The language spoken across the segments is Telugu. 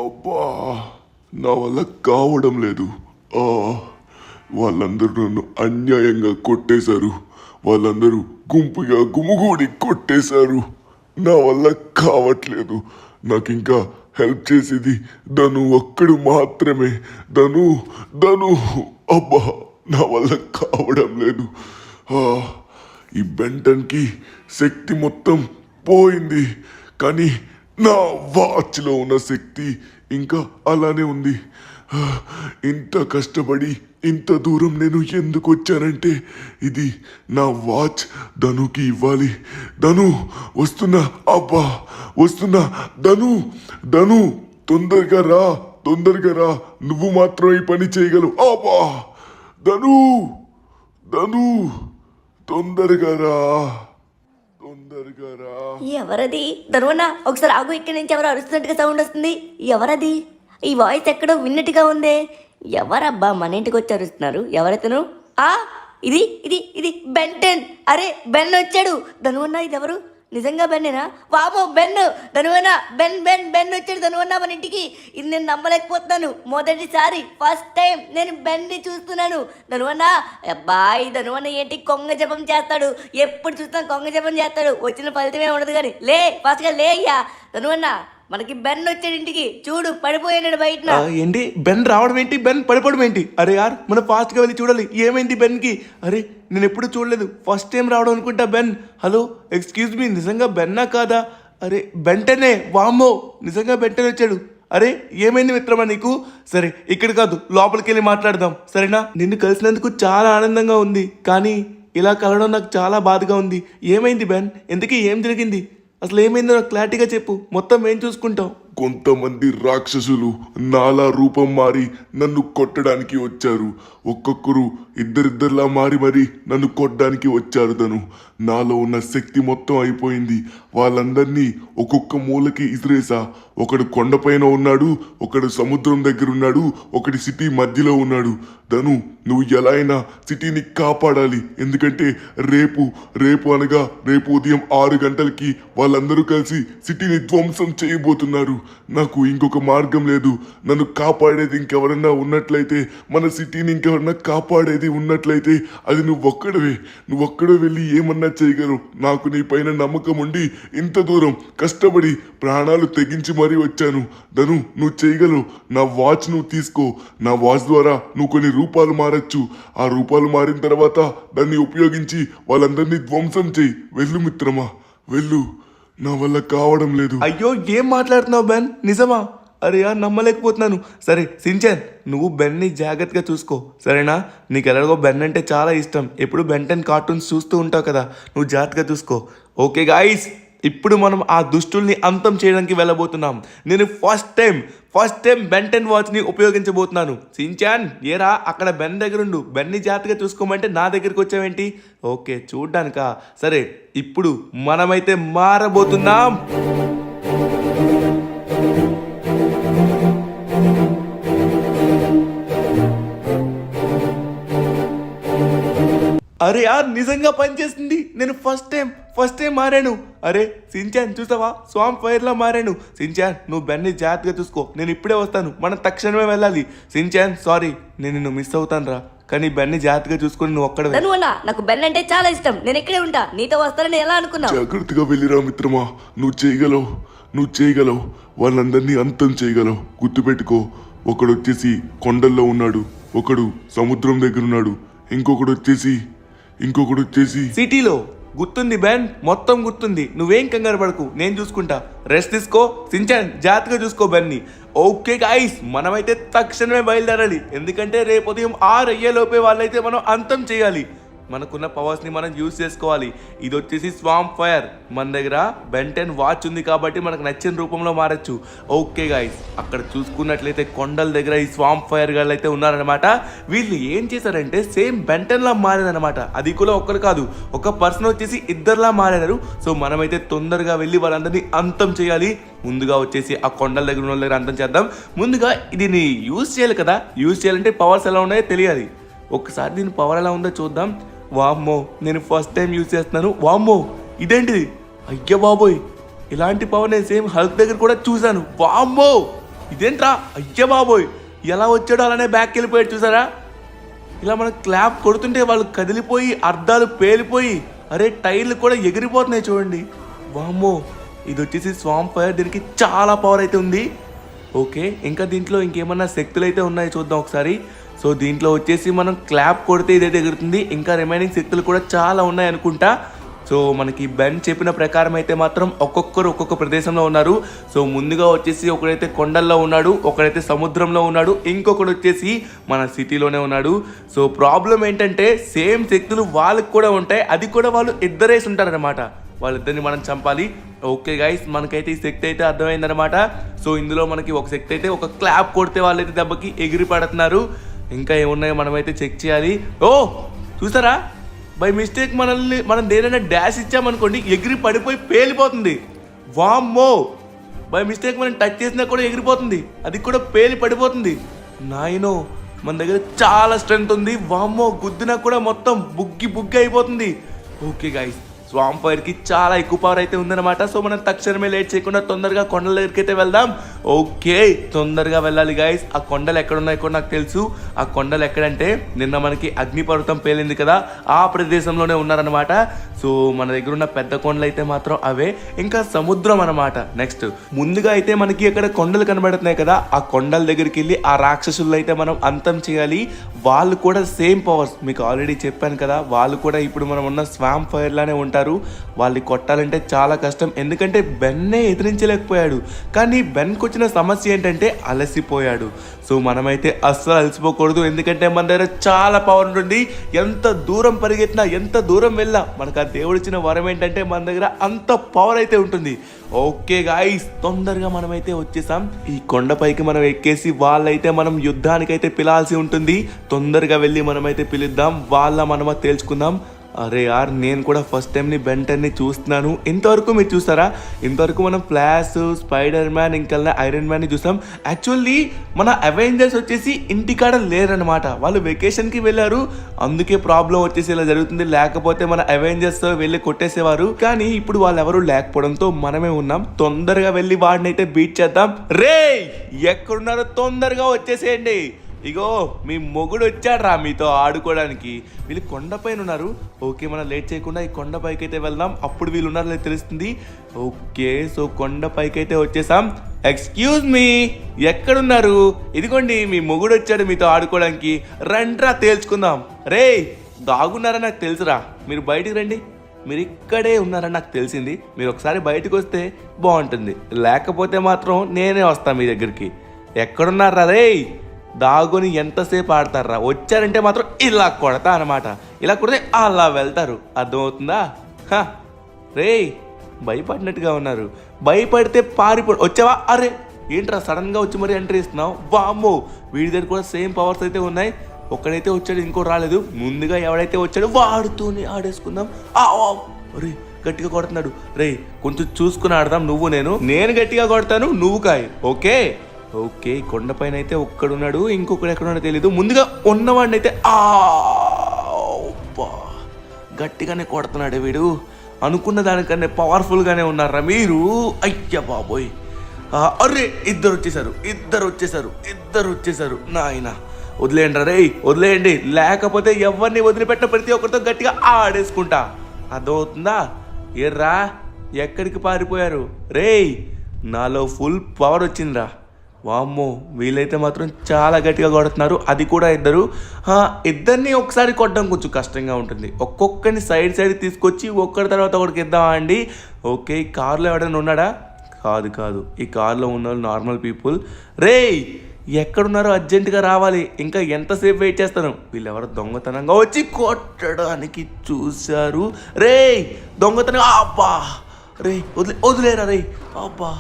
అబ్బా, నా వల్ల కావడం లేదు. ఆ, వాళ్ళందరూ నన్ను అన్యాయంగా కొట్టేశారు. వాళ్ళందరూ గుంపుగా గుమిగూడి కొట్టేశారు. నా వల్ల కావట్లేదు. నాకు ఇంకా హెల్ప్ చేసేది ధను ఒక్కడు మాత్రమే. ధను ధను అబ్బా, నా వల్ల కావడం లేదు. ఈ బెంటన్కి శక్తి మొత్తం పోయింది, కానీ నా వాచ్లో ఉన్న శక్తి ఇంకా అలానే ఉంది. ఇంత కష్టపడి ఇంత దూరం నేను ఎందుకు వచ్చానంటే, ఇది నా వాచ్ ధనుకి ఇవ్వాలి. ధను వస్తున్నా, అబ్బా వస్తున్నా. ధను ధను తొందరగా రా, తొందరగా రా. నువ్వు మాత్రం ఈ పని చేయగలవు. అబ్బా ధను ధను తొందరగా రా, తొందరగా రా. ఎవరది? ధనువన్న ఒకసారి ఆగు, ఇక్కడి నుంచి ఎవరో అరుస్తున్నట్టుగా సౌండ్ వస్తుంది. ఎవరది? ఈ వాయిస్ ఎక్కడో విన్నట్టుగా ఉందే. ఎవరబ్బా మన ఇంటికి వచ్చి అరుస్తున్నారు? ఎవరైతేను? ఇది ఇది ఇది బెంటెన్. అరే బెన్ వచ్చాడు. ధనువన్న ఇది ఎవరు? నిజంగా బెన్నేనా? వామో బెన్, ధనువన్న బెన్ బెన్ బెన్ వచ్చాడు ధనువన్న మన ఇంటికి. ఇది నేను నమ్మలేకపోతున్నాను. మొదటిసారి ఫస్ట్ టైం నేను బెన్ని చూస్తున్నాను. ధనువన్న అబ్బాయి, ధనువన్న ఏంటి కొంగ జపం చేస్తాడు? ఎప్పుడు చూస్తున్నా కొంగ జపం చేస్తాడు. వచ్చిన ఫలితమే ఉండదు. కానీ లే, ఫాస్ట్గా లే అయ్యా. ధనువన్న మనకి బెన్ వచ్చాడు ఇంటికి. చూడు పడిపోయాడు బయట. ఏంటి బెన్ రావడం ఏంటి, బెన్ పడిపోవడం ఏంటి? అరే యార్, మనం ఫాస్ట్గా వెళ్ళి చూడాలి ఏమైంది బెన్కి. అరే నేను ఎప్పుడు చూడలేదు, ఫస్ట్ టైం రావడం అనుకుంటా బెన్. హలో ఎక్స్క్యూజ్ మీ, నిజంగా బెన్నా కాదా? అరే బెంటనే, వామ్మో నిజంగా బెంటనే వచ్చాడు. అరే ఏమైంది మిత్రమా నీకు? సరే ఇక్కడ కాదు, లోపలికి వెళ్ళి మాట్లాడదాం సరేనా? నిన్ను కలిసినందుకు చాలా ఆనందంగా ఉంది, కానీ ఇలా కలవడం నాకు చాలా బాధగా ఉంది. ఏమైంది బెన్? ఎందుకు, ఏం జరిగింది? అసలు ఏమైందో నాకు క్లారిటీగా చెప్పు, మొత్తం ఏం చూసుకుంటాం. కొంతమంది రాక్షసులు నాలా రూపం మారి నన్ను కొట్టడానికి వచ్చారు. ఒక్కొక్కరు ఇద్దరిద్దరిలా మారి మరి నన్ను కొట్టడానికి వచ్చారు. తను నాలో ఉన్న శక్తి మొత్తం అయిపోయింది. వాళ్ళందరినీ ఒక్కొక్క మూలకి ఇసిరేసా. ఒకడు కొండపైన ఉన్నాడు, ఒకడు సముద్రం దగ్గర ఉన్నాడు, ఒకటి సిటీ మధ్యలో ఉన్నాడు. ధను నువ్వు ఎలా అయినా సిటీని కాపాడాలి. ఎందుకంటే రేపు అనగా రేపు ఉదయం 6 గంటలకి వాళ్ళందరూ కలిసి సిటీని ధ్వంసం చేయబోతున్నారు. నాకు ఇంకొక మార్గం లేదు. నన్ను కాపాడేది ఇంకెవరన్నా ఉన్నట్లయితే, మన సిటీని ఇంకెవరన్నా కాపాడేది ఉన్నట్లయితే అది నువ్వొక్కడే వెళ్ళి ఏమన్నా చేయగలవు. నాకు నీ పైన నమ్మకం ఉండి ఇంత దూరం కష్టపడి ప్రాణాలు తెగించి మరీ వచ్చాను. ధను నువ్వు చేయగలవు. నా వాచ్ నువ్వు తీసుకో. నా వాచ్ ద్వారా నువ్వు కొన్ని రూపాలు మారచ్చు. ఆ రూపాలు మారిన తర్వాత దాన్ని ఉపయోగించి వాళ్ళందరినీ ధ్వంసం చేయి. వెళ్ళు మిత్రమా, వెళ్ళు. నా వల్ల కావడం లేదు. అయ్యో ఏం మాట్లాడుతున్నావు బెన్? నిజమా? అరే యార్, నమ్మలేకపోతున్నాను. సరే సించాన్, నువ్వు బెన్ని జాగ్రత్తగా చూసుకో సరేనా? నీకు ఎలాగో బెన్ అంటే చాలా ఇష్టం, ఎప్పుడు బెన్ కార్టూన్స్ చూస్తూ ఉంటావు కదా, నువ్వు జాగ్రత్తగా చూసుకో. ఓకే గాయ్స్, ఇప్పుడు మనం ఆ దుష్టుల్ని అంతం చేయడానికి వెళ్ళబోతున్నాం. నేను ఫస్ట్ టైం బెన్ 10 వాచ్ని ఉపయోగించబోతున్నాను. సించాన్ ఏరా అక్కడ బెన్ దగ్గరుండు, బెన్ని జాగ్రత్తగా చూసుకోమంటే నా దగ్గరికి వచ్చావేంటి? ఓకే చూడ్డానికా? సరే ఇప్పుడు మనమైతే మారబోతున్నాం. అరే యార్, నిజంగా పనిచేస్తుంది. నేను ఫస్ట్ టైం మారాను. అరే సించాన్ చూసావా, స్వామ్ ఫైర్లా మారాను. సించాన్ నువ్వు బెన్ని జాగ్రత్తగా చూసుకో, నేను ఇప్పుడే వస్తాను. మనం తక్షణమే వెళ్ళాలి. సించాన్ సారీ, నేను నిన్ను మిస్ అవుతాను రా, కానీ బెన్ని జాగ్రత్తగా చూసుకొని నువ్వు ఒక్కడ. నాకు బెన్ అంటే చాలా ఇష్టం, నేను ఇక్కడే ఉంటా. నీతో వస్తానని ఎలా అనుకున్నావు? జాగ్రత్తగా వెళ్ళిరా మిత్రమా, నువ్వు చేయగలవు. వాళ్ళందరినీ అంతం చేయగలవు. గుర్తుపెట్టుకో, ఒకడు వచ్చేసి కొండల్లో ఉన్నాడు, ఒకడు సముద్రం దగ్గర ఉన్నాడు, ఇంకొకడు వచ్చేసి సిటీలో. గుర్తుంది బెన్, మొత్తం గుర్తుంది. నువ్వేం కంగారు పడకు, నేను చూసుకుంటా. రెస్ట్ తీసుకో. సించాన్ జాగ్రత్తగా చూసుకో బెన్ని. ఓకే గాయ్స్, మనమైతే తక్షణమే బయలుదేరాలి. ఎందుకంటే రేపు ఉదయం 6 అయ్యేలోపే వాళ్ళైతే మనం అంతం చేయాలి. మనకున్న పవర్స్ని మనం యూజ్ చేసుకోవాలి. ఇది వచ్చేసి స్వామ్ ఫైర్. మన దగ్గర బెన్ 10 వాచ్ ఉంది కాబట్టి మనకు నచ్చిన రూపంలో మారచ్చు. ఓకే గాయ్స్, అక్కడ చూసుకున్నట్లయితే కొండల దగ్గర ఈ స్వామ్ ఫైర్ గాళ్ళు అయితే ఉన్నారనమాట. వీళ్ళు ఏం చేశారంటే సేమ్ బెన్ 10 లా మారారనమాట. అది కూడా ఒక్కరు కాదు, ఒక పర్సన్ వచ్చేసి ఇద్దరులా మారారు. సో మనమైతే తొందరగా వెళ్ళి వాళ్ళందరినీ అంతం చేయాలి. ముందుగా వచ్చేసి ఆ కొండల దగ్గర ఉన్న వాళ్ళ దగ్గర అంతం చేద్దాం. ముందుగా దీన్ని యూజ్ చేయాలి కదా, యూజ్ చేయాలంటే పవర్స్ ఎలా ఉన్నాయో తెలియాలి. ఒక్కసారి దీని పవర్ ఎలా ఉందో చూద్దాం. వామ్మో, నేను ఫస్ట్ టైం యూజ్ చేస్తున్నాను. వామ్మో ఇదేంటిది? అయ్య బాబోయ్, ఇలాంటి పవర్ నేను సేమ్ హల్క్ దగ్గర కూడా చూశాను. వామ్మో ఇదేంట్రా అయ్య బాబోయ్ ఎలా వచ్చాడో అలానే బ్యాక్ వెళ్ళిపోయాడు చూసారా. ఇలా మనం క్లాప్ కొడుతుంటే వాళ్ళు కదిలిపోయి అద్దాలు పేలిపోయి అరే టైర్లు కూడా ఎగిరిపోతున్నాయి చూడండి. వామ్మో ఇది వచ్చేసి స్వాంప్ ఫైర్, దీనికి చాలా పవర్ అయితే ఉంది. ఓకే ఇంకా దీంట్లో ఇంకేమన్నా శక్తులు అయితే ఉన్నాయి చూద్దాం ఒకసారి. సో దీంట్లో వచ్చేసి మనం క్లాప్ కొడితే ఇదైతే ఎగురుతుంది. ఇంకా రిమైనింగ్ శక్తులు కూడా చాలా ఉన్నాయి అనుకుంటా. సో మనకి బెన్ చెప్పిన ప్రకారం అయితే మాత్రం ఒక్కొక్కరు ఒక్కొక్క ప్రదేశంలో ఉన్నారు. సో ముందుగా వచ్చేసి ఒకడైతే కొండల్లో ఉన్నాడు, ఒకడైతే సముద్రంలో ఉన్నాడు, ఇంకొకడు వచ్చేసి మన సిటీలోనే ఉన్నాడు. సో ప్రాబ్లం ఏంటంటే సేమ్ శక్తులు వాళ్ళకి కూడా ఉంటాయి, అది కూడా వాళ్ళు ఇద్దరేసి ఉంటారనమాట. వాళ్ళిద్దరిని మనం చంపాలి. ఓకే గైస్ మనకైతే ఈ శక్తి అయితే అర్థమైందనమాట. సో ఇందులో మనకి ఒక శక్తి అయితే ఒక క్లాప్ కొడితే వాళ్ళైతే దెబ్బకి ఎగిరి పడుతున్నారు. ఇంకా ఏమున్నాయో మనమైతే చెక్ చేయాలి. ఓ చూసారా బై మిస్టేక్ మనం దేనైనా డాష్ ఇచ్చామనుకోండి ఎగిరి పడిపోయి పేలిపోతుంది. వామ్మో బై మిస్టేక్ మనం టచ్ చేసినా కూడా ఎగిరిపోతుంది, అది కూడా పేలి పడిపోతుంది. నాయనో మన దగ్గర చాలా స్ట్రెంగ్త్ ఉంది. వామ్మో గుద్దినా కూడా మొత్తం బుగ్గి అయిపోతుంది. ఓకే గైస్ స్వాంప్ ఫైర్కి చాలా ఎక్కువ పవర్ అయితే ఉందన్నమాట. సో మనం తక్షణమే లేట్ చేయకుండా తొందరగా కొండల దగ్గరికి అయితే వెళ్దాం. ఓకే తొందరగా వెళ్ళాలి గైస్. ఆ కొండలు ఎక్కడ ఉన్నాయో కూడా నాకు తెలుసు. ఆ కొండలు ఎక్కడంటే నిన్న మనకి అగ్నిపర్వతం పేలింది కదా, ఆ ప్రదేశంలోనే ఉన్నారనమాట. సో మన దగ్గర ఉన్న పెద్ద కొండలు అయితే మాత్రం అవే, ఇంకా సముద్రం అనమాట. నెక్స్ట్ ముందుగా అయితే మనకి అక్కడ కొండలు కనబడుతున్నాయి కదా, ఆ కొండల దగ్గరికి వెళ్ళి ఆ రాక్షసులు అయితే మనం అంతం చేయాలి. వాళ్ళు కూడా సేమ్ పవర్స్, మీకు ఆల్రెడీ చెప్పాను కదా, వాళ్ళు కూడా ఇప్పుడు మనం ఉన్న స్వాంప్ ఫైర్ లానే ఉంటారు. వాళ్ళని కొట్టాలంటే చాలా కష్టం, ఎందుకంటే బెన్నే ఎదిరించలేకపోయాడు. కానీ బెన్కి వచ్చిన సమస్య ఏంటంటే అలసిపోయాడు. సో మనమైతే అస్సలు అలసిపోకూడదు, ఎందుకంటే మన దగ్గర చాలా పవర్ ఉంటుంది. ఎంత దూరం పరిగెత్తినా ఎంత దూరం వెళ్ళినా మనకు ఆ దేవుడు ఇచ్చిన వరం ఏంటంటే మన దగ్గర అంత పవర్ అయితే ఉంటుంది. ఓకే గాయ్స్ తొందరగా మనమైతే వచ్చేసాం. ఈ కొండపైకి మనం ఎక్కేసి వాళ్ళైతే మనం యుద్ధానికైతే పిలాల్సి ఉంటుంది. తొందరగా వెళ్ళి మనమైతే పిలుద్దాం, వాళ్ళ మనమ తేల్చుకుందాం. అరే యార్ నేను కూడా ఫస్ట్ టైం ని బెంటన్ని చూస్తున్నాను. ఇంతవరకు మీరు చూస్తారా? ఇంతవరకు మనం ఫ్లాష్, స్పైడర్ మ్యాన్, ఇంకా ఐరన్ మ్యాన్ ని చూసాం. యాక్చువల్లీ మన అవెంజర్స్ వచ్చేసి ఇంటికాడ లేరనమాట, వాళ్ళు వెకేషన్కి వెళ్ళారు. అందుకే ప్రాబ్లం వచ్చేసి ఇలా జరుగుతుంది, లేకపోతే మన అవెంజర్స్ వెళ్ళి కొట్టేసేవారు. కానీ ఇప్పుడు వాళ్ళు ఎవరు లేకపోవడంతో మనమే ఉన్నాం. తొందరగా వెళ్ళి వాడిని అయితే బీట్ చేద్దాం. రే ఎక్కడున్నారో తొందరగా వచ్చేసేయండి. ఇగో మీ మొగుడు వచ్చాడు రా మీతో ఆడుకోవడానికి. వీళ్ళు కొండపైన ఉన్నారు. ఓకే మనం లేట్ చేయకుండా ఈ కొండపైకి అయితే వెళ్దాం, అప్పుడు వీళ్ళు ఉన్నారో లేదో తెలుస్తుంది. ఓకే సో కొండపైకి అయితే వచ్చేసాం. ఎక్స్క్యూజ్ మీ ఎక్కడున్నారు? ఇదిగోండి మీ మొగుడు వచ్చాడు మీతో ఆడుకోవడానికి, రండ్రా తేల్చుకుందాం. రే దాగున్నారా నాకు తెలుసురా, మీరు బయటికి రండి. మీరు ఇక్కడే ఉన్నారని నాకు తెలిసింది, మీరు ఒకసారి బయటకు వస్తే బాగుంటుంది, లేకపోతే మాత్రం నేనే వస్తాను మీ దగ్గరికి. ఎక్కడున్నారా రే? దాగుని ఎంతసేపు ఆడతారా? వచ్చారంటే మాత్రం ఇలా కొడతా అనమాట, ఇలా కొడితే అలా వెళ్తారు, అర్థమవుతుందా? రే భయపడినట్టుగా ఉన్నారు, భయపడితే వచ్చావా? అరే ఏంట్రా సడన్గా వచ్చి మరి ఎంట్రీ ఇస్తున్నావు? వామ్మో వీడి దగ్గర కూడా సేమ్ పవర్స్ అయితే ఉన్నాయి. ఒక్కడైతే వచ్చాడు, ఇంకో రాలేదు. ముందుగా ఎవడైతే వచ్చాడో వాడుతూనే ఆడేసుకుందాం. అరే గట్టిగా కొడుతున్నాడు. రే కొంచెం చూసుకుని ఆడదాం, నేను గట్టిగా కొడతాను, నువ్వు కాయ్. ఓకే ఓకే కొండపైన అయితే ఒక్కడున్నాడు, ఇంకొకడు ఎక్కడున్నాడో తెలీదు. ముందుగా ఉన్నవాడిని అయితే గట్టిగానే కొడుతున్నాడు వీడు. అనుకున్న దానికన్నా పవర్ఫుల్గానే ఉన్నారా మీరు? అయ్య బాబోయ్. అరే ఇద్దరు వచ్చేసారు. నాయన వదిలేయండి రే, వదిలేయండి, లేకపోతే ఎవరిని వదిలిపెట్ట ప్రతి ఒక్కరితో గట్టిగా ఆడేసుకుంటా, అర్థమవుతుందా? ఎర్రా ఎక్కడికి పారిపోయారు? రే నాలో ఫుల్ పవర్ వచ్చిందిరా. వామ్మో వీళ్ళైతే మాత్రం చాలా గట్టిగా కొడుతున్నారు, అది కూడా ఇద్దరిని ఒకసారి కొట్టడం కొంచెం కష్టంగా ఉంటుంది. ఒక్కొక్కరిని సైడ్ తీసుకొచ్చి ఒక్కడి తర్వాత ఒకరికి ఇద్దామా అండి? ఓకే ఈ కార్లో ఎవడైనా ఉన్నాడా? కాదు ఈ కార్లో ఉన్న వాళ్ళు నార్మల్ పీపుల్. రే ఎక్కడున్నారో అర్జెంటుగా రావాలి, ఇంకా ఎంతసేపు వెయిట్ చేస్తాను? వీళ్ళెవరో దొంగతనంగా వచ్చి కొట్టడానికి చూశారు. రే దొంగతనంగా అబ్బా, రే వదిలేరా రే, అబ్బా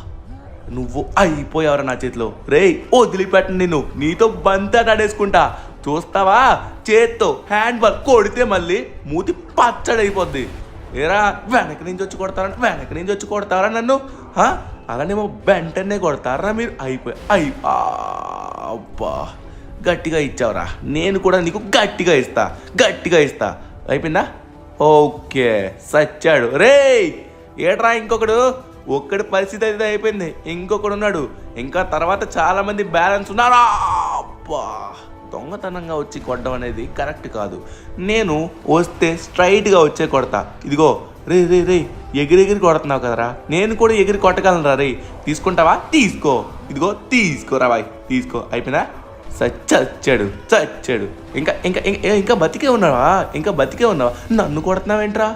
నువ్వు అయిపోయావరా నా చేతిలో. రే వదిలిపెట్టండి, నిన్ను నీతో బంతా ఆడేసుకుంటా, చూస్తావా? చేత్తో హ్యాండ్ బాల్ కొడితే మళ్ళీ మూతి పచ్చడైపోద్ది. ఏరా వెనక నుంచి వచ్చి కొడతారా నన్ను? అలానేమో వెంటనే కొడతారా మీరు? అబ్బా గట్టిగా ఇచ్చావురా, నేను కూడా నీకు గట్టిగా ఇస్తా. అయిపోయిందా? ఓకే సచ్చాడు. రే ఏట్రా ఇంకొకడు? ఒక్కడి పరిస్థితి అయితే అయిపోయింది, ఇంకొకడు ఉన్నాడు. ఇంకా తర్వాత చాలా మంది బ్యాలెన్స్ ఉన్నారా. అబ్బా, దొంగతనంగా వచ్చి కొట్టడం అనేది కరెక్ట్ కాదు. నేను వస్తే స్ట్రైట్గా వచ్చే కొడతా. ఇదిగో రే రే రే ఎగిరెగిరి కొడుతున్నావు కదరా, నేను కూడా ఎగిరి కొట్టగలను రా. రే తీసుకుంటావా? తీసుకో. ఇదిగో తీసుకోరా బాయ్, తీసుకో. అయిపోయినా? చచ్చాడు చచ్చాడు. ఇంకా ఇంకా ఇంకా బతికే ఉన్నావా? ఇంకా బతికే ఉన్నావా? నన్ను కొడుతున్నావేంట్రా?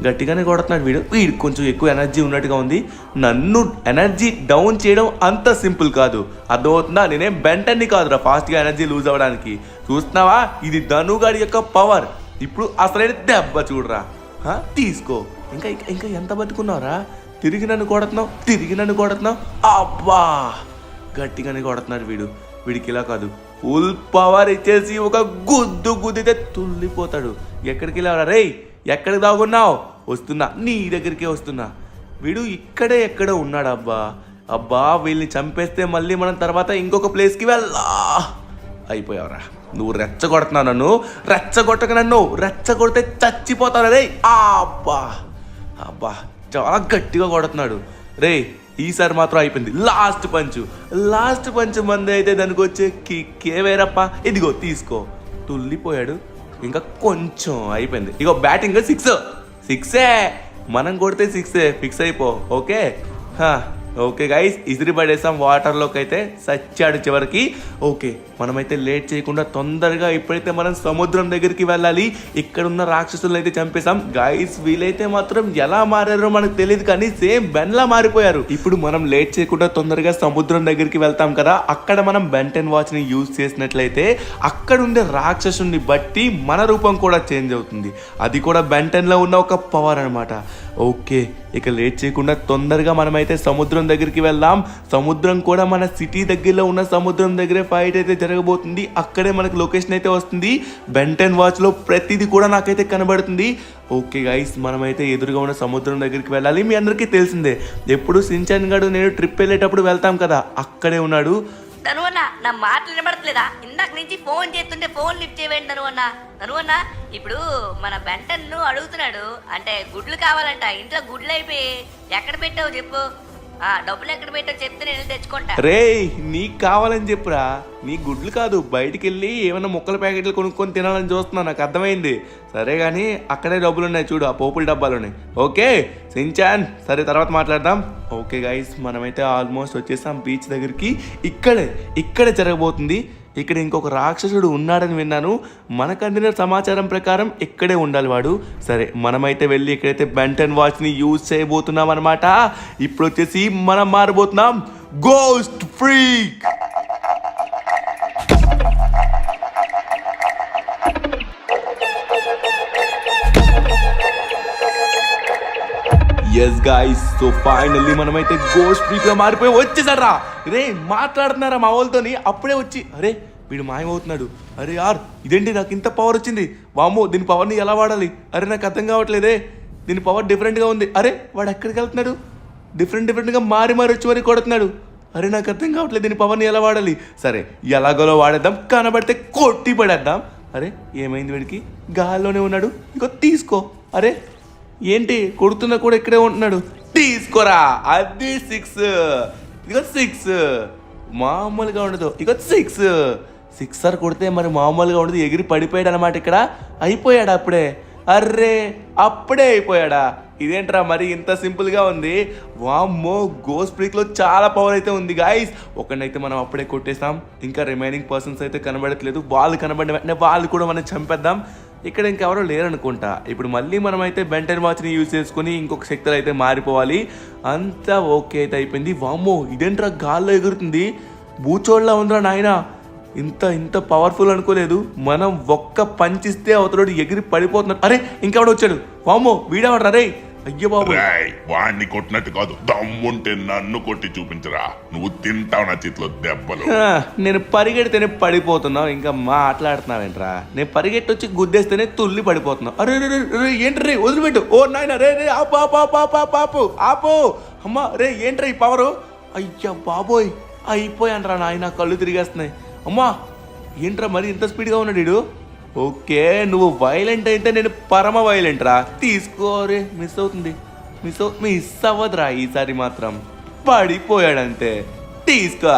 గట్టిగానే కొడుతున్నాడు వీడు. వీడికి కొంచెం ఎక్కువ ఎనర్జీ ఉన్నట్టుగా ఉంది. నన్ను ఎనర్జీ డౌన్ చేయడం అంత సింపుల్ కాదు, అర్థమవుతుందా? నేనేం బెంటన్ని కాదురా ఫాస్ట్గా ఎనర్జీ లూజ్ అవ్వడానికి. చూస్తున్నావా, ఇది ధనుగాడి యొక్క పవర్. ఇప్పుడు అసలైన దెబ్బ చూడరా. తీసుకో. ఇంకా ఇంకా ఎంత బతుకున్నావురా? తిరిగి నన్ను కొడుతున్నావు. అబ్బా, గట్టిగానే కొడుతున్నాడు వీడు. వీడికి ఇలా కాదు, ఫుల్ పవర్ ఇచ్చేసి ఒక గుద్దు గుద్దితే తుల్లిపోతాడు. ఎక్కడికి వెళ్ళావరా రే? ఎక్కడికి దాగున్నావు? వస్తున్నా, నీ దగ్గరికే వస్తున్నా. వీడు ఇక్కడే ఎక్కడో ఉన్నాడు. అబ్బా వీళ్ళని చంపేస్తే మళ్ళీ మనం తర్వాత ఇంకొక ప్లేస్కి వెళ్ళా. అయిపోయావరా నువ్వు. రెచ్చగొడుతున్నావు నన్ను. రెచ్చగొట్టక నన్ను. రెచ్చగొడితే చచ్చిపోతావు రే. అబ్బా అబ్బా, చాలా గట్టిగా కొడుతున్నాడు రే. ఈసారి మాత్రం అయిపోయింది. లాస్ట్ పంచ్ మంది అయితే దానికి వచ్చే కిక్కే వేరప్ప. ఇదిగో తీసుకో. తుల్లిపోయాడు. ఇంకా కొంచెం అయిపోయింది. ఇగో బ్యాటింగ్ సిక్సే. మనం కొడితే సిక్సే. ఫిక్స్ అయిపో. ఓకే ఓకే గైస్, ఇసిరి పడేసాం వాటర్లోకి. అయితే సచ్చాడు చివరికి. ఓకే, మనమైతే లేట్ చేయకుండా తొందరగా ఇప్పుడైతే మనం సముద్రం దగ్గరికి వెళ్ళాలి. ఇక్కడున్న రాక్షసులను అయితే చంపేశాం గైస్. వీలైతే మాత్రం ఎలా మారారో మనకు తెలియదు, కానీ సేమ్ బెన్లా మారిపోయారు. ఇప్పుడు మనం లేట్ చేయకుండా తొందరగా సముద్రం దగ్గరికి వెళ్తాం కదా. అక్కడ మనం బెంటెన్ వాచ్ ని యూజ్ చేసినట్లయితే అక్కడ ఉండే రాక్షసుని బట్టి మన రూపం కూడా చేంజ్ అవుతుంది. అది కూడా బెంటెన్ లో ఉన్న ఒక పవర్ అనమాట. ఓకే, ఇక లేట్ చేయకుండా తొందరగా మనమైతే సముద్రం దగ్గరికి వెళ్దాం. సముద్రం కూడా మన సిటీ దగ్గరలో ఉన్న సముద్రం దగ్గరే ఫైట్ అయితే జరగబోతుంది. అక్కడే మనకు లొకేషన్ అయితే వస్తుంది. బెంటెన్ వాచ్ లో ప్రతిదీ కూడా నాకైతే కనబడుతుంది. ఓకే గైస్, మనమైతే ఎదురుగా ఉన్న సముద్రం దగ్గరికి వెళ్ళాలి. మీ అందరికీ తెలిసిందే, ఎప్పుడు సించాన్ గడు నేను ట్రిప్ వెళ్ళేటప్పుడు వెళ్తాం కదా, అక్కడే ఉన్నాడు. తనువన్నా, నా మాటలు వినబడట్లేదా? ఇందాక నుంచి ఫోన్ చేస్తుంటే ఫోన్ లిఫ్ట్ చేయవేంటి తనువన్నా? ఇప్పుడు మన బెంటన్ను అడుగుతున్నాడు, అంటే గుడ్లు కావాలంట. ఇంట్లో గుడ్లు అయిపోయి ఎక్కడ పెట్టావు చెప్పు. డబ్బులు ఎక్కడ పెట్టావు చెప్తే నేను తెచ్చుకుంటా. రే, నీకు కావాలని చెప్పురా. నీ గుడ్లు కాదు, బయటికి వెళ్ళి ఏమైనా ముక్కల ప్యాకెట్లు కొనుక్కొని తినాలని చూస్తున్నావు, నాకు అర్థమైంది. సరే కానీ అక్కడే డబ్బులు ఉన్నాయి చూడు, ఆ పోపుల డబ్బాలున్నాయి. ఓకే సించాన్, సరే తర్వాత మాట్లాడదాం. ఓకే గైస్, మనమైతే ఆల్మోస్ట్ వచ్చేసాం బీచ్ దగ్గరికి. ఇక్కడే జరగబోతుంది. ఇక్కడ ఇంకొక రాక్షసుడు ఉన్నాడని విన్నాను. మనకు అందిన సమాచారం ప్రకారం ఇక్కడే ఉండాలి వాడు. సరే, మనమైతే వెళ్ళి ఇక్కడైతే బెంటెన్ వాచ్ని యూజ్ చేయబోతున్నాం అనమాట. ఇప్పుడు వచ్చేసి మనం మారబోతున్నాం ghost freak. Yes guys, so finally మనమైతే గోస్ట్ ఫ్రీక్ గా మారిపోయి వచ్చేసారా. రే, మాట్లాడుతున్నారా మా వాళ్ళతోని? అప్పుడే వచ్చి అరే వీడు మాయమవుతున్నాడు. అరే యార్, ఇదేంటి నాకు ఇంత పవర్ వచ్చింది? వామ్మో, దీని పవర్ని ఎలా వాడాలి? అరే నాకు అర్థం కావట్లేదే, దీని పవర్ డిఫరెంట్గా ఉంది. అరే వాడు ఎక్కడికి వెళ్తున్నాడు? డిఫరెంట్గా మారి వచ్చి మరి కొడుతున్నాడు. అరే నాకు అర్థం కావట్లేదు, దీని పవర్ని ఎలా వాడాలి? సరే, ఎలాగోలో వాడేద్దాం, కనబడితే కొట్టి పడేద్దాం. అరే ఏమైంది వీడికి? గాల్లోనే ఉన్నాడు. ఇంకో తీసుకో. అరే ఏంటి కొడుతున్నా కూడా ఇక్కడే ఉంటున్నాడు. తీసుకోరా, అది 6. ఇదిగో 6. మామూలుగా ఉండదు. ఇక 6 కొడితే మరి మామూలుగా ఉండదు. ఎగిరి పడిపోయాడు అనమాట. ఇక్కడ అయిపోయాడు అప్పుడే. అర్రే, అప్పుడే అయిపోయాడా? ఇదేంట్రా మరి ఇంత సింపుల్గా ఉంది? వామ్మో, గోస్ట్ ఫ్రీక్లో చాలా పవర్ అయితే ఉంది గాయస్. ఒకనైతే మనం అప్పుడే కొట్టేస్తాం. ఇంకా రిమైనింగ్ పర్సన్స్ అయితే కనబడట్లేదు. వాళ్ళు కనబడిన వెంటనే వాళ్ళు కూడా మనం చంపేద్దాం. ఇక్కడ ఇంకెవరో లేరనుకుంటా. ఇప్పుడు మళ్ళీ మనం అయితే బెంటెన్ వాచ్ని యూజ్ చేసుకుని ఇంకొక శక్తులు అయితే మారిపోవాలి. అంతా ఓకే అయితే అయిపోయింది. వామ్మో, ఇదేంట్రా గాల్లో ఎగురుతుంది? బూచోళ్ళ ఉందిరా నాయన. ఇంత పవర్ఫుల్ అనుకోలేదు. మనం ఒక్క పంచిస్తే అవతలోడు ఎగిరి పడిపోతున్నాడు. అరే ఇంకెవడో వచ్చాడు. వామ్మో, వీడేవాడ్రా రే. అయ్యో బాబు, వాడిని కొట్టినట్టు కాదు, దమ్ముంటే నన్ను కొట్టి చూపించరా. నువ్వు తింటావు నా చేతిలో దెబ్బలు. నేను పరిగెడితేనే పడిపోతున్నావు, ఇంకా మాట్లాడుతున్నావేంట్రా? నేను పరిగెట్టి వచ్చి గుద్దేస్తేనే తుల్లి పడిపోతున్నావు. అరే ఏంటి రే, వదిలిపెట్టు. ఓ నాయన, రే ఆపు. అమ్మా రే, ఏంట్రా ఈ పవరు? అయ్యా బాబోయ్, అయిపోయానరా నాయన, కళ్ళు తిరిగేస్తున్నాయి. అమ్మా ఏంట్రా మరి ఇంత స్పీడ్గా ఉన్నాడు వీడు? ఓకే, నువ్వు వైలెంట్ అయితే నేను పరమ వైలెంట్ రా. తీసుకోరే, మిస్ అవుతుంది. మిస్ అవ్వదురా ఈసారి మాత్రం. పడిపోయాడంతే. తీసుకో.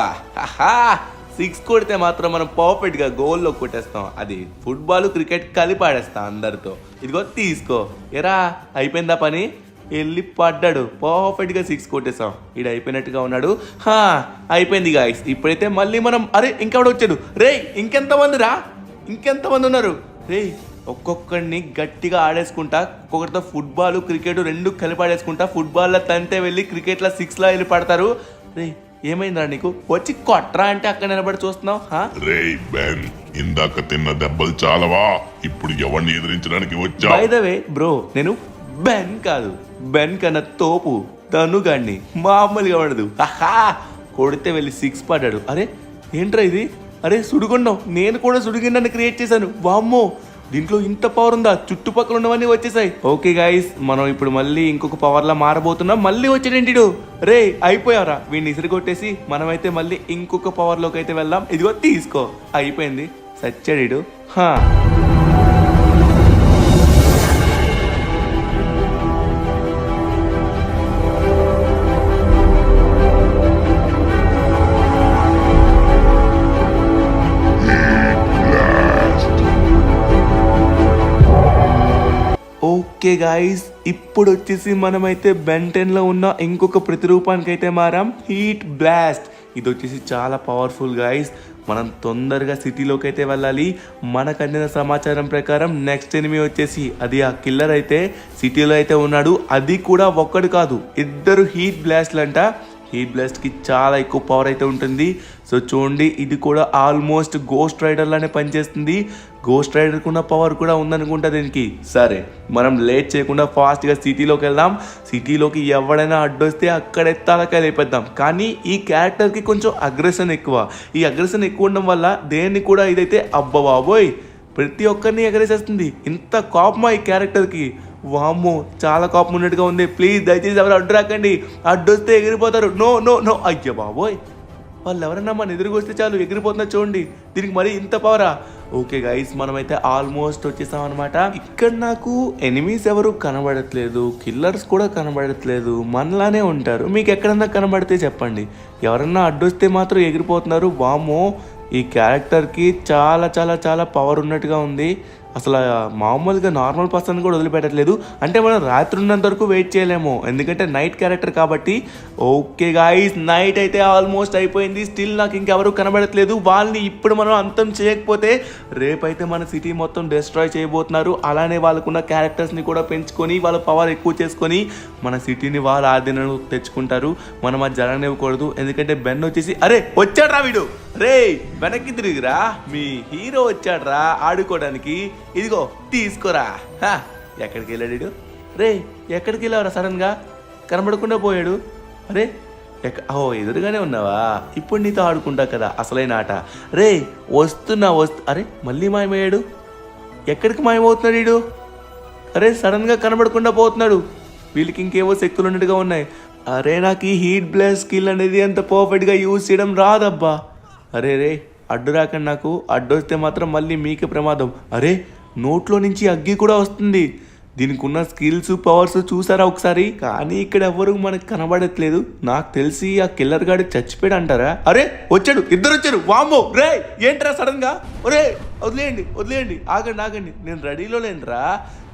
సిక్స్ కొడితే మాత్రం మనం పర్ఫెక్ట్గా గోల్లో కొట్టేస్తాం. అది ఫుట్బాల్ క్రికెట్ కలిపి ఆడేస్తాం అందరితో. ఇదిగో తీసుకో. ఎరా అయిపోయిందా పని? వెళ్ళి పడ్డాడు. పర్ఫెక్ట్గా సిక్స్ కొట్టేసాం. ఈడు అయిపోయినట్టుగా ఉన్నాడు. అయిపోయింది గాయ్స్. ఇప్పుడైతే మళ్ళీ మనం అరే ఇంకెవడు వచ్చాడు. రే ఇంకెంతమంది ఉన్నారు రే? ఒక్కొక్కడిని గట్టిగా ఆడేసుకుంటా, ఒక్కొక్కరితో ఫుట్బాల్ క్రికెట్ రెండు కలిపి ఆడేసుకుంటా. ఫుట్బాల్లో తంతే వెళ్ళి క్రికెట్లో సిక్స్లో వెళ్ళి పడతారు. రే ఏమైందిరా నీకు? వచ్చి కొట్రా అంటే అక్కడ నిలబడి చూస్తున్నావు. రేయ్ బెన్, ఇందాక తిన్న దెబ్బలు చాలవా? ఇప్పుడు ఎవరిని ఎదిరించడానికి వచ్చా? బై ద వే బ్రో, నేను బెన్ కాదు, బెన్ కన్నా తోపు ధనుగాడిని. మామూలుగా పడదు. కొడితే వెళ్ళి సిక్స్ పడ్డాడు. అరే ఏంట్రా ఇది? అరే సుడిగుండం. నేను కూడా సుడిగుండాన్ని క్రియేట్ చేశాను. వామ్మో, దీంట్లో ఇంత పవర్ ఉందా? చుట్టుపక్కల ఉన్నవన్నీ వచ్చేసాయి. ఓకే గైస్, మనం ఇప్పుడు మళ్ళీ ఇంకొక పవర్లా మారబోతున్నాం. మళ్ళీ వచ్చాడేంటిడు? రే అయిపోయావరా? వీడిని ఇసిరి కొట్టేసి మనమైతే మళ్ళీ ఇంకొక పవర్లోకి అయితే వెళ్దాం. ఇదిగో తీసుకో. అయిపోయింది. సచ్చాడు. ఓకే గాయస్, ఇప్పుడు వచ్చేసి మనమైతే బెంటెన్లో ఉన్న ఇంకొక ప్రతిరూపానికి అయితే మారాం. Heat blast. ఇది వచ్చేసి చాలా పవర్ఫుల్ గాయస్. మనం తొందరగా సిటీలోకి అయితే వెళ్ళాలి. మనకు అందిన సమాచారం ప్రకారం నెక్స్ట్ ఎనిమీ వచ్చేసి అది ఆ కిల్లర్ అయితే సిటీలో అయితే ఉన్నాడు. అది కూడా ఒక్కడు కాదు, ఇద్దరు హీట్ బ్లాస్ట్లు అంట. హీట్ బ్లాస్ట్కి చాలా ఎక్కువ పవర్ అయితే ఉంటుంది. సో చూడండి, ఇది కూడా ఆల్మోస్ట్ గోస్ట్ రైడర్ లానే పనిచేస్తుంది. గోస్ట్ రైడర్కి ఉన్న పవర్ కూడా ఉందనుకుంటా దీనికి. సరే, మనం లేట్ చేయకుండా ఫాస్ట్గా సిటీలోకి వెళ్దాం. సిటీలోకి ఎవడైనా అడ్డొస్తే అక్కడే తలకాయ లేపేద్దాం. కానీ ఈ క్యారెక్టర్కి కొంచెం అగ్రెషన్ ఎక్కువ. ఈ అగ్రెషన్ ఎక్కువ ఉండడం వల్ల దేన్ని కూడా ఇదైతే అబ్బబాబోయ్ ప్రతి ఒక్కరిని ఎగరేసేస్తుంది. ఇంత కోపమా ఈ క్యారెక్టర్కి? వామ్మో, చాలా కోపం ఉన్నట్టుగా ఉంది. ప్లీజ్ దయచేసి ఎవరు అడ్డు రాకండి. అడ్డొస్తే ఎగిరిపోతారు. No no no. అయ్యో బాబోయ్, వాళ్ళు ఎవరన్నా మన ఎదురుకు వస్తే చాలు ఎగిరిపోతున్నారు. చూడండి, దీనికి మరీ ఇంత పవరా? ఓకే గైస్, మనమైతే ఆల్మోస్ట్ వచ్చేసాం అనమాట. ఇక్కడ నాకు ఎనిమీస్ ఎవరు కనబడట్లేదు, కిల్లర్స్ కూడా కనబడట్లేదు. మనలానే ఉంటారు. మీకు ఎక్కడన్నా కనబడితే చెప్పండి. ఎవరన్నా అడ్డొస్తే మాత్రం ఎగిరిపోతున్నారు. వామ్మో, ఈ క్యారెక్టర్కి చాలా చాలా చాలా పవర్ ఉన్నట్టుగా ఉంది. అసలు మామూలుగా నార్మల్ పర్సన్ కూడా వదిలిపెట్టట్లేదు. అంటే మనం రాత్రి ఉన్నంత వరకు వెయిట్ చేయలేము, ఎందుకంటే నైట్ క్యారెక్టర్ కాబట్టి. ఓకే గాయ్స్, నైట్ అయితే ఆల్మోస్ట్ అయిపోయింది. స్టిల్ నాకు ఇంకెవరు కనబడట్లేదు. వాళ్ళని ఇప్పుడు మనం అంతం చేయకపోతే రేపైతే మన సిటీ మొత్తం డిస్ట్రాయ్ చేయబోతున్నారు. అలానే వాళ్ళకున్న క్యారెక్టర్స్ని కూడా పెంచుకొని వాళ్ళ పవర్ ఎక్కువ చేసుకొని మన సిటీని వాళ్ళ ఆధీనంలో తెచ్చుకుంటారు. మనం అది జరగనివ్వకూడదు. ఎందుకంటే బెన్ వచ్చేసి అరే వచ్చాడ్రా వీడు. రే వెనక్కి తిరిగిరా, మీ హీరో వచ్చాడ్రా ఆడుకోవడానికి. ఇదిగో తీసుకోరా. ఎక్కడికి వెళ్ళాడు? రే ఎక్కడికి వెళ్ళావరా? సడన్గా కనబడకుండా పోయాడు. అరే ఎదురుగానే ఉన్నావా? ఇప్పుడు నీతో ఆడుకుంటా కదా అసలైన ఆట. రే వస్తున్నా అరే మళ్ళీ మాయమయ్యాడు. ఎక్కడికి మాయమవుతున్నాడు వీడు? అరే సడన్గా కనబడకుండా పోతున్నాడు. వీళ్ళకి ఇంకేవో శక్తులు ఉన్నట్టుగా ఉన్నాయి. అరే నాకు ఈ హీట్ బ్లాస్ట్ స్కిల్ అనేది అంత పర్ఫెక్ట్గా యూజ్ చేయడం రాదబ్బా. అరే రే అడ్డు రాకండి. నాకు అడ్డు వస్తే మాత్రం మళ్ళీ మీకే ప్రమాదం. అరే నోట్లో నుంచి అగ్గి కూడా వస్తుంది. దీనికి ఉన్న స్కిల్స్ పవర్స్ చూసారా ఒకసారి? కానీ ఇక్కడ ఎవరు మనకు కనబడట్లేదు. నాకు తెలిసి ఆ కిల్లర్ గాడి చచ్చిపోయాడు అంటారా? అరే వచ్చాడు, ఇద్దరు వచ్చారు. వామ్మో రే ఏంట్రా సడన్ గా? ఒరే వదిలేయండి, ఆగండి. నేను రెడీలో లేనురా.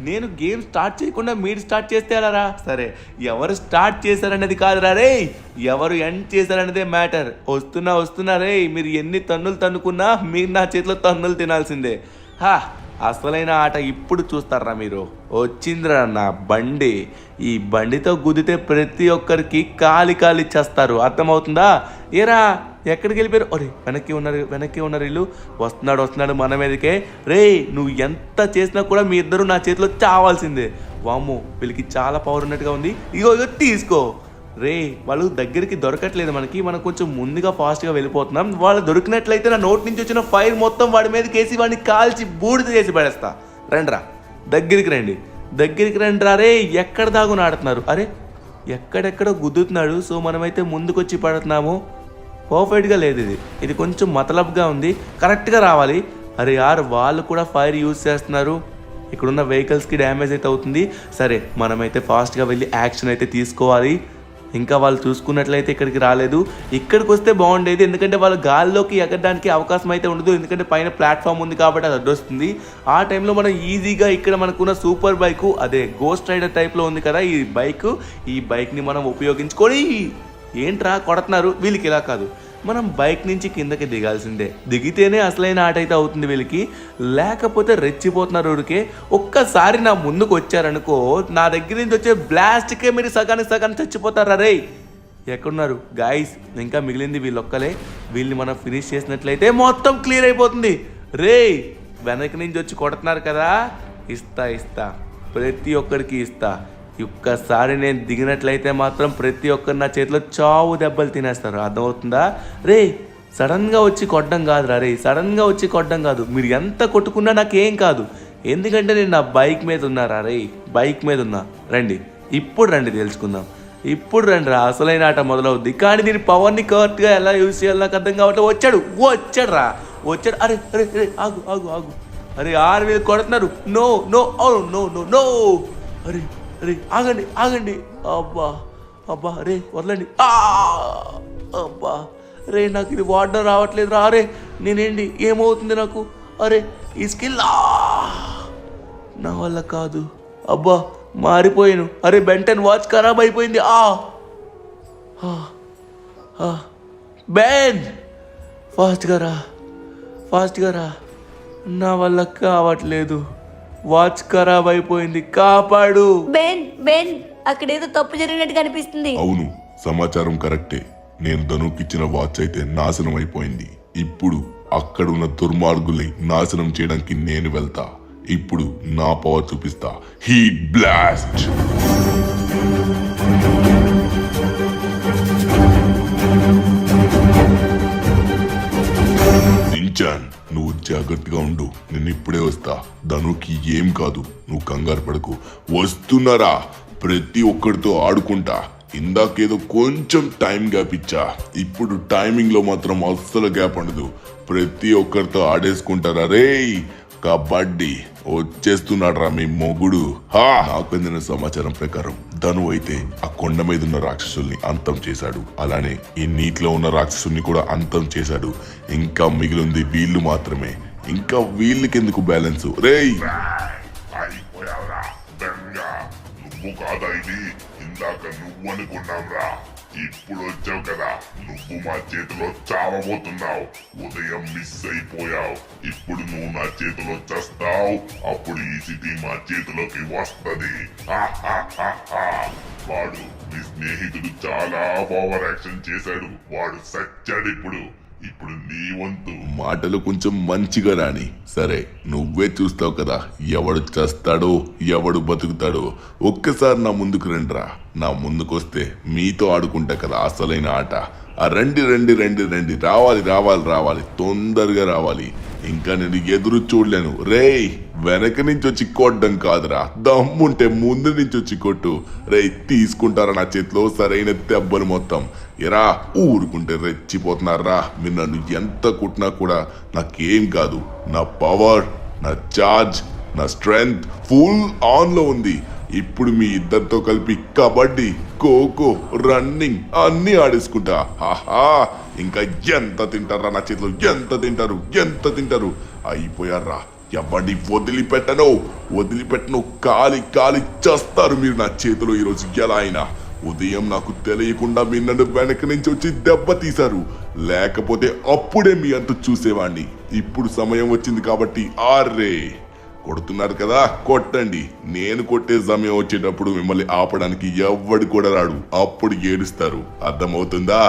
నేను గేమ్ స్టార్ట్ చేయకుండా మీరు స్టార్ట్ చేస్తే అలారా? సరే, ఎవరు స్టార్ట్ చేశారనేది కాదురా రే, ఎవరు ఎండ్ చేశారనేదే మ్యాటర్. వస్తున్నా రే. మీరు ఎన్ని తన్నులు తన్నుకున్నా మీరు నా చేతిలో తన్నులు తినాల్సిందే. అసలైన ఆట ఇప్పుడు చూస్తారా మీరు. వచ్చిందిరా నా బండి. ఈ బండితో గుద్దితే ప్రతి ఒక్కరికి కాలి చేస్తారు. అర్థమవుతుందా? ఏరా ఎక్కడికి వెళ్ళిపోయారు? అరే వెనక్కి ఉన్నారు వీళ్ళు. వస్తున్నాడు మన మీదకే. రే నువ్వు ఎంత చేసినా కూడా మీ ఇద్దరు నా చేతిలో చావాల్సిందే. వామ్మో, వీళ్ళకి చాలా పవర్ ఉన్నట్టుగా ఉంది. ఇగో తీసుకో. రే వాళ్ళు దగ్గరికి దొరకట్లేదు మనకి. మనం కొంచెం ముందుగా ఫాస్ట్గా వెళ్ళిపోతున్నాం. వాళ్ళు దొరికినట్లయితే నా నోటి నుంచి వచ్చిన ఫైర్ మొత్తం వాడి మీదకి వేసి వాడిని కాల్చి బూడిద చేసి పడేస్తా. రండిరా, దగ్గరికి రండి రే. ఎక్కడ దాగుని ఆడుతున్నారు? అరే ఎక్కడెక్కడో గుద్దుతున్నాడు. సో మనమైతే ముందుకు వచ్చి పడుతున్నాము. పర్ఫెక్ట్గా లేదు ఇది కొంచెం మతలబ్గా ఉంది. కరెక్ట్గా రావాలి. అరే యార్ వాళ్ళు కూడా ఫైర్ యూజ్ చేస్తున్నారు. ఇక్కడున్న వెహికల్స్కి డ్యామేజ్ అయితే అవుతుంది. సరే మనమైతే ఫాస్ట్గా వెళ్ళి యాక్షన్ అయితే తీసుకోవాలి. ఇంకా వాళ్ళు చూసుకున్నట్లయితే ఇక్కడికి రాలేదు. ఇక్కడికి వస్తే బాగుండేది, ఎందుకంటే వాళ్ళు గాల్లోకి ఎగరడానికి అవకాశం అయితే ఉండదు, ఎందుకంటే పైన ప్లాట్ఫామ్ ఉంది కాబట్టి అది అడ్డొస్తుంది. ఆ టైంలో మనం ఈజీగా ఇక్కడ మనకున్న సూపర్ బైకు, అదే గోస్ట్ రైడర్ టైప్లో ఉంది కదా ఈ బైక్ని మనం ఉపయోగించుకొని ఏంట్రా కొడుతున్నారు, వీళ్ళకి ఇలా కాదు, మనం బైక్ నుంచి కిందకి దిగాల్సిందే. దిగితేనే అసలైన ఆట అయితే అవుతుంది వీళ్ళకి, లేకపోతే రెచ్చిపోతున్నారు ఊరికే. ఒక్కసారి నా ముందుకు వచ్చారనుకో, నా దగ్గర నుంచి వచ్చే బ్లాస్ట్కే మీరు సగానికి చచ్చిపోతారా రే. ఎక్కడున్నారు గాయస్? ఇంకా మిగిలింది వీళ్ళొక్కలే. వీళ్ళని మనం ఫినిష్ చేసినట్లయితే మొత్తం క్లియర్ అయిపోతుంది. రే వెనక నుంచి వచ్చి కొడుతున్నారు కదా, ఇస్తా ప్రతి ఒక్కరికి ఇస్తా. ఒక్కసారి నేను దిగినట్లయితే మాత్రం ప్రతి ఒక్కరు నా చేతిలో చావు దెబ్బలు తినేస్తారు, అర్థమవుతుందా? రే సడన్గా వచ్చి కొట్టడం కాదురా రే, సడన్గా వచ్చి కొట్టడం కాదు. మీరు ఎంత కొట్టుకున్నా నాకేం కాదు, ఎందుకంటే నేను నా బైక్ మీద ఉన్నారా రే, బైక్ మీద ఉన్నా. రండి ఇప్పుడు రండి తెలుసుకుందాం. ఇప్పుడు రండి రా, అసలైన ఆట మొదలవుద్ది. కానీ దీని పవర్ని కరెక్ట్గా ఎలా యూజ్ చేయాలో నాకు అర్థం కావట్లేదు. వచ్చాడు. అరే అరే అరే ఆగు ఆగు ఆగు, అరే 6 వేలు కొడుతున్నారు. No no oh no no no, అరే అరే ఆగండి. అబ్బా రే వదలండి. అబ్బా రే నాకు ఇది వాడడం రావట్లేదు రా. అరే నేనేంటి ఏమవుతుంది నాకు? అరే ఈ స్కిల్ నా వల్ల కాదు. అబ్బా మారిపోయాను. అరే బెంటన్ వాచ్ ఖరాబ్ అయిపోయింది. బెన్ ఫాస్ట్గా రా, నా వల్ల కావట్లేదు, వాచ్ ఖరాబ్ అయిపోయింది, కాపాడు. బెన్ అక్కడేదో తప్పు జరిగినట్టు కనిపిస్తుంది. అవును, సమాచారం కరెక్టే. నేను ధనుకిచ్చిన వాచ్ అయితే నాశనం అయిపోయింది. ఇప్పుడు అక్కడున్న దుర్మార్గుల్ని నాశనం చేయడానికి నేను వెళ్తా. ఇప్పుడు నా పవర్ చూపిస్తా, హీట్ బ్లాస్ట్. సించాన్, నువ్వు జాగ్రత్తగా ఉండు, నేను ఇప్పుడే వస్తా. ధనుకి ఏం కాదు, నువ్వు కంగారు పడకు. వస్తున్నారా, ప్రతి ఒక్కరితో ఆడుకుంటా. ఇందాకేదో కొంచెం టైం గ్యాప్ ఇచ్చా, ఇప్పుడు టైమింగ్ లో మాత్రం అస్సలు గ్యాప్ ఉండదు. ప్రతి ఒక్కరితో ఆడేసుకుంటారా రే. కబడ్డీ వచ్చేస్తున్నాడు రా మీ మొగుడు. నాకు అందిన సమాచారం ప్రకారం ధను అయితే ఆ కొండ మీద ఉన్న రాక్షసుల్ని అంతం చేశాడు, అలానే ఈ నీటిలో ఉన్న రాక్షసుల్ని కూడా అంతం చేశాడు. ఇంకా మిగిలింది వీళ్ళు మాత్రమే. ఇంకా వీళ్ళకెందుకు బ్యాలెన్స్ రేయ్. నువ్వు కాదా ఇది? ఇందాక నువ్వు అనుకున్నావురా, ఇప్పుడు వచ్చావు కదా. నువ్వు మా చేతిలో చావబోతున్నావు. ఉదయం మిస్ అయిపోయావు, ఇప్పుడు నువ్వు నా చేతిలో చస్తావు. అప్పుడు ఈ సిటీ మా చేతిలోకి వస్తది. వాడు నీ స్నేహితుడు చాలా ఓవర్ యాక్షన్ చేశాడు, వాడు సచ్చాడు. ఇప్పుడు నీ వంతు. మాటలు కొంచెం మంచిగా రాని. సరే నువ్వే చూస్తావు కదా, ఎవడు చేస్తాడో ఎవడు బతుకుతాడో. ఒక్కసారి నా ముందుకు రండిరా. నా ముందుకు వస్తే మీతో ఆడుకుంటా కదా అసలైన ఆట. రండి, రావాలి, తొందరగా రావాలి. ఇంకా నేను ఎదురు చూడలేను. రేయ్ వెనక నుంచి వచ్చి కొట్టడం కాదురా, దమ్ముంటే ముందు నుంచి వచ్చి కొట్టు. రేయ్ తీసుకుంటారా నా చేతిలో సరైన దెబ్బలు మొత్తం? ఎరా ఊరుకుంటే రెచ్చిపోతున్నారా? మీరు నన్ను ఎంత కుట్టినా కూడా నాకేం కాదు. నా పవర్, నా చార్జ్, నా స్ట్రెంగ్త్ ఫుల్ ఆన్ లో ఉంది. ఇప్పుడు మీ ఇద్దరితో కలిపి కబడ్డీ, ఖోఖో, రన్నింగ్ అన్ని ఆడేసుకుంటా. ఇంకా ఎంత తింటారా నా చేతిలో? ఎంత తింటారు? అయిపోయారా? ఎవడి వదిలిపెట్టను. కాలి చేస్తారు మీరు నా చేతిలో ఈరోజు ఎలా అయినా. ఉదయం నాకు తెలియకుండా మీరు నన్ను వెనక నుంచి వచ్చి దెబ్బ తీశారు, లేకపోతే అప్పుడే మీ అంత చూసేవాడిని. ఇప్పుడు సమయం వచ్చింది కాబట్టి ఆర్రే కొడుతున్నారు కదా, కొట్టండి. నేను కొట్టే సమయం వచ్చేటప్పుడు మిమ్మల్ని ఆపడానికి ఎవ్వడు కూడా రాడు, అప్పుడు ఏడుస్తారు. అర్థమవుతుందా?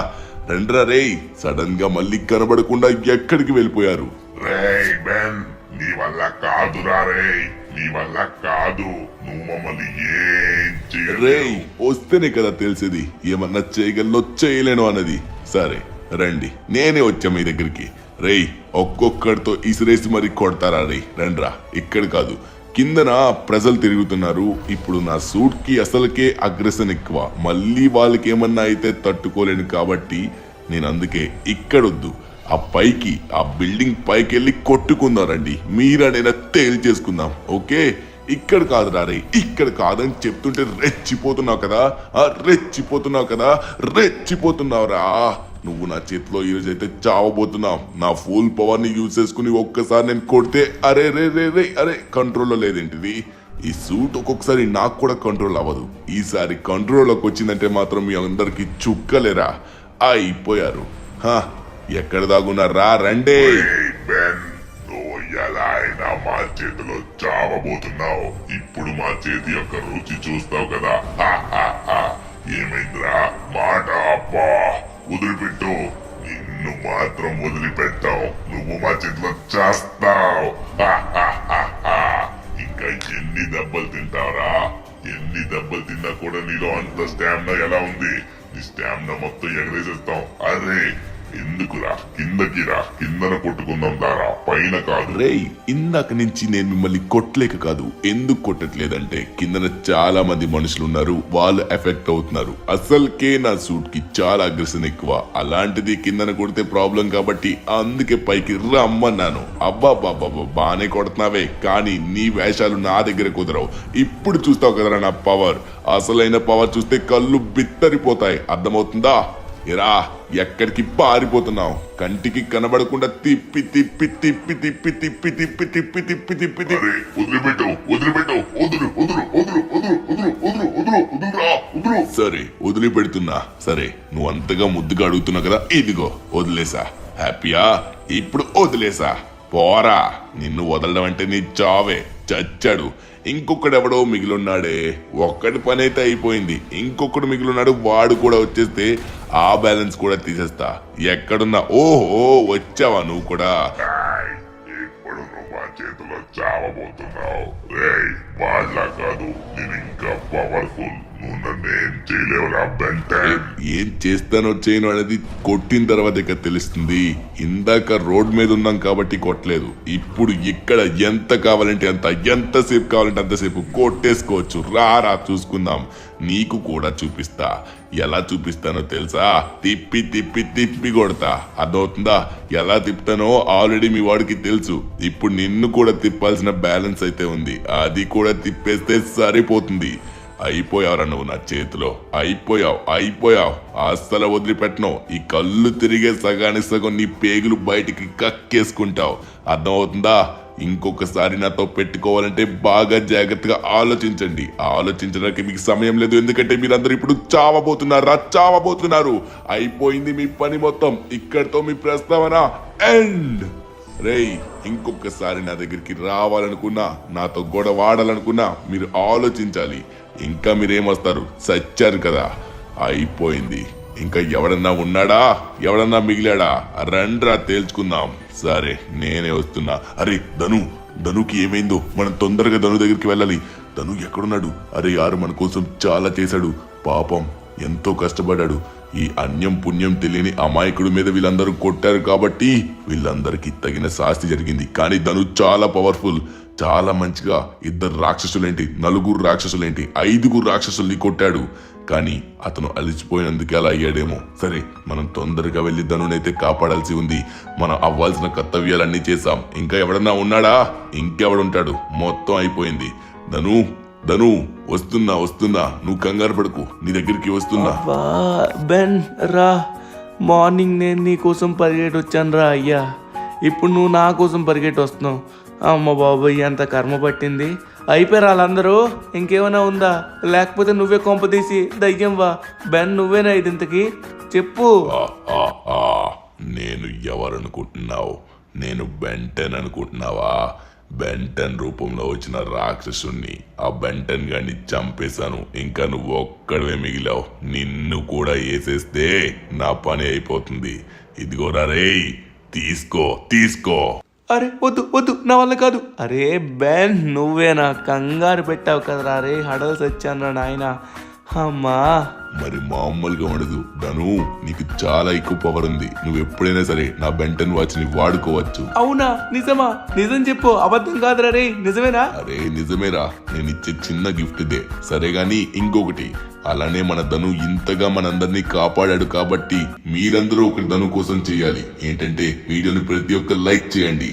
రండ్రా రేయ్. సడన్ గా మళ్ళీ కనబడకుండా ఎక్కడికి వెళ్ళిపోయారు? రేయ్ బెన్, నీ వల్ల కాదురా రేయ్, నీ వల్ల కాదు. నువ్వు మమ్మల్ని ఏం చేయలేవు. రేయ్ వస్తేనే కదా తెలిసేది ఏమన్నా చేయగలనో చేయలేను అన్నది. సరే రండి, నేనే వచ్చా మీ దగ్గరికి. రేయ్ ఒక్కొక్కడితో ఇసిరేసి మరి కొడతారా రే? రండ్రా. ఇక్కడ కాదు, కిందన ప్రజలు తిరుగుతున్నారు. ఇప్పుడు నా సూట్ కి అసలుకే అగ్రెషన్ ఎక్కువ, మళ్ళీ వాళ్ళకి ఏమన్నా అయితే తట్టుకోలేను కాబట్టి నేను అందుకే ఇక్కడొద్దు ఆ బిల్డింగ్ పైకి వెళ్ళి కొట్టుకుందారండి. మీరనైనా తేల్చేసుకుందాం. ఓకే, ఇక్కడ కాదురా రే, ఇక్కడ కాదని చెప్తుంటే రెచ్చిపోతున్నావు కదా, రెచ్చిపోతున్నావురా. నువ్వు నా చేతిలో ఈరోజు అయితే చావబోతున్నావు. నా ఫుల్ పవర్ ని యూజ్ చేసుకుని ఒక్కసారి నేను కొడితే అరే రే రే రే అరే కంట్రోల్లో లేదేంటిది? ఈ సూట్ ఒక్కొక్కసారి నాకు కూడా కంట్రోల్ అవ్వదు. ఈసారి కంట్రోల్లోకి వచ్చిందంటే మాత్రం మీ అందరికి చుక్కలేరా, అయిపోయారు. ఎక్కడ దాగున్నారా? రండే. బెన్, నువ్వు ఎలా అయినా మా చేతిలో చావబోతున్నావు. ఇప్పుడు మా చేతి యొక్క రుచి చూస్తావు కదా. ఏమైందిరా? మాట అబ్బా, వదిలిపెట్టు. నిన్ను మాత్రం వదిలిపెట్టావు. నువ్వు మా చేతిలో చేస్తావు. ఇంకా ఎన్ని దెబ్బలు తింటావురా? ఎన్ని దెబ్బలు తిన్నా కూడా నీలో అంత స్టామినా ఎలా ఉంది? నీ స్టామినా మొత్తం ఎగరేసేస్తాం. అరే ఎందుకురా? కిందన కొట్టుకుందాం దారా, పైన కాదు. రేయ్, ఇందాక నుంచి నేను మిమ్మల్ని కొట్టలేక కాదు. ఎందుకు కొట్టట్లేదంటే కిందన చాలా మంది మనుషులు ఉన్నారు, వాళ్ళు ఎఫెక్ట్ అవుతున్నారు. అసలుకే నా సూట్ కి చాలా అగ్రెషన్ ఎక్కువ. అలాంటిది కిందన కొడితే ప్రాబ్లం కాబట్టి అందుకే పైకి రమ్మన్నాను. అబ్బా బానే కొడుతున్నావే, కానీ నీ వేషాలు నా దగ్గర కుదరవు. ఇప్పుడు చూస్తావు కదరా నా పవర్. అసలైన పవర్ చూస్తే కళ్ళు బిత్తరిపోతాయి. అర్థమవుతుందా? ఎరా, ఎక్కడికి పారిపోతున్నావు? కంటికి కనబడకుండా తిప్పి తిప్పి తిప్పి తిప్పి తిప్పి తిప్పి తిప్పి తిప్పి తిప్పి తిప్పి సరే వదిలిపెడుతున్నా. సరే, నువ్వు అంతగా ముద్దుగా అడుగుతున్నావు కదా, ఇదిగో వదిలేసా. హ్యాపీయా? ఇప్పుడు వదిలేసా. పోరా, నిన్ను వదలడం అంటే నీ చావే. చచ్చాడు. ఇంకొకడెవడో మిగిలిన్నాడే. ఒక్కడి పని అయితే అయిపోయింది. ఇంకొకడు మిగిలిన్నాడు, వాడు కూడా వచ్చేస్తే ఆ బ్యాలెన్స్ కూడా తీసేస్తా. ఎక్కడున్నా? ఓహో, వచ్చావా నువ్వు కూడా? ఇప్పుడు నువ్వు మా చేతిలో చావబోతున్నావు. రేయ్, వాళ్ళ కాదు, నేను ఇంకా పవర్ఫుల్. నువ్వు నన్ను ఏం చేయలేవురా బెంటన్. ఏం చేస్తానో చేయను అనేది కొట్టిన తర్వాత ఇక తెలుస్తుంది. ఇందాక రోడ్ మీద ఉన్నాం కాబట్టి కొట్టలేదు. ఇప్పుడు ఇక్కడ ఎంత కావాలంటే అంత, ఎంతసేపు కావాలంటే అంతసేపు కొట్టేసుకోవచ్చు. రా చూసుకుందాం. నీకు కూడా చూపిస్తా. ఎలా చూపిస్తానో తెలుసా? తిప్పి తిప్పి తిప్పి కొడతా. అర్థమవుతుందా? ఎలా తిప్పుతానో ఆల్రెడీ మీ వాడికి తెలుసు. ఇప్పుడు నిన్ను కూడా తిప్పాల్సిన బ్యాలెన్స్ అయితే ఉంది. అది కూడా తిప్పేస్తే సరిపోతుంది. అయిపోయావురా నువ్వు నా చేతిలో. అయిపోయావు. అస్సలు వదిలిపెట్టను. ఈ కళ్ళు తిరిగే సగానికి సగం నీ పేగులు బయటికి కక్కేసుకుంటావు. అర్థమవుతుందా? ఇంకొకసారి నాతో పెట్టుకోవాలంటే బాగా జాగ్రత్తగా ఆలోచించండి. ఆలోచించడానికి మీకు సమయం లేదు, ఎందుకంటే మీరందరూ ఇప్పుడు చావబోతున్నారు. అయిపోయింది మీ పని మొత్తం. ఇక్కడితో మీ ప్రస్తావన ఎండ్. రేయ్, ఇంకొకసారి నా దగ్గరికి రావాలనుకున్నా, నాతో గొడవ ఆడాలనుకున్నా మీరు ఆలోచించాలి. ఇంకా మీరేమొస్తారు? చచ్చారు కదా, అయిపోయింది. ఇంకా ఎవడన్నా ఉన్నాడా? ఎవడన్నా మిగిలాడా? రండ్రా తేల్చుకుందాం. సరే, నేనే వస్తున్నా. అరే ధనుకి ఏమైందో? మనం తొందరగా ధను దగ్గరికి వెళ్ళాలి. ధను ఎక్కడున్నాడు? అరే యారు మన కోసం చాలా చేశాడు. పాపం, ఎంతో కష్టపడ్డాడు. ఈ అన్యం పుణ్యం తెలియని అమాయకుడి మీద వీళ్ళందరూ కొట్టారు కాబట్టి వీళ్ళందరికీ తగిన శాస్తి జరిగింది. కానీ ధను చాలా పవర్ఫుల్, చాలా మంచిగా 2 రాక్షసులేంటి, 4 రాక్షసులేంటి, 5 రాక్షసుల్ని కొట్టాడు. కానీ అతను అలిచిపోయినందుకే అలా అయ్యాడేమో. సరే, మనం తొందరగా వెళ్ళి ధనునైతే కాపాడాల్సి ఉంది. మనం అవ్వాల్సిన కర్తవ్యాలన్నీ చేశాం. ఇంకా ఎవడన్నా ఉన్నాడా? ఇంకెవడుంటాడు? మొత్తం అయిపోయింది. ధను వస్తున్నా. నువ్వు కంగారు పడుకు, నీ దగ్గరికి వస్తున్నా. బెన్ రా, మార్నింగ్ నేను నీ కోసం పరిగెట్టి వచ్చాను రా అయ్యా. ఇప్పుడు నువ్వు నా కోసం పరిగెట్టి వస్తున్నావు. అమ్మ బాబాయ్, ఎంత కర్మ పట్టింది. అయిపోయారు వాళ్ళందరూ. ఇంకేమైనా ఉందా? లేకపోతే నువ్వే కొంపదీసి దయ్యం వా? బెన్, నువ్వేనా ఇది? ఇంతకి చెప్పు. నేను ఎవరనుకుంటున్నావు? నేను బెంటన్ అనుకుంటున్నావా? బెంటన్ రూపంలో వచ్చిన రాక్షసుణ్ణి. ఆ బెంటన్ గాన్ని చంపేశాను. ఇంకా నువ్వు ఒక్కడవే మిగిలావు. నిన్ను కూడా వేసేస్తే నా పని అయిపోతుంది. ఇదిగోరా రేయ్, తీసుకో. అరే వద్దు, నా వల్ల కాదు. అరే బెన్, నువ్వేనా? కంగారు పెట్టావు కదరా రే, హడల్స్ వచ్చాను నాయన. అమ్మా. మరి మామూలుగా ఉండదు ధను, నీకు చాలా ఎక్కువ పవర్ ఉంది. నువ్వు ఎప్పుడైనా సరే నా బెంటన్ వాచ్ ని వాడుకోవచ్చు. అవునా? నిజమా? నిజం చెప్పు, అబద్ధం కాదురా రే, నిజమేనా? అరే నిజమేరా, నేను ఇచ్చే చిన్న గిఫ్ట్ ఇదే. సరే గాని ఇంకొకటి, అలానే మన ధను ఇంతగా మనందరినీ కాపాడాడు కాబట్టి మీరందరూ ఒకటి ధను కోసం చేయాలి. ఏంటంటే వీడియోని ప్రతి ఒక్క లైక్ చేయండి.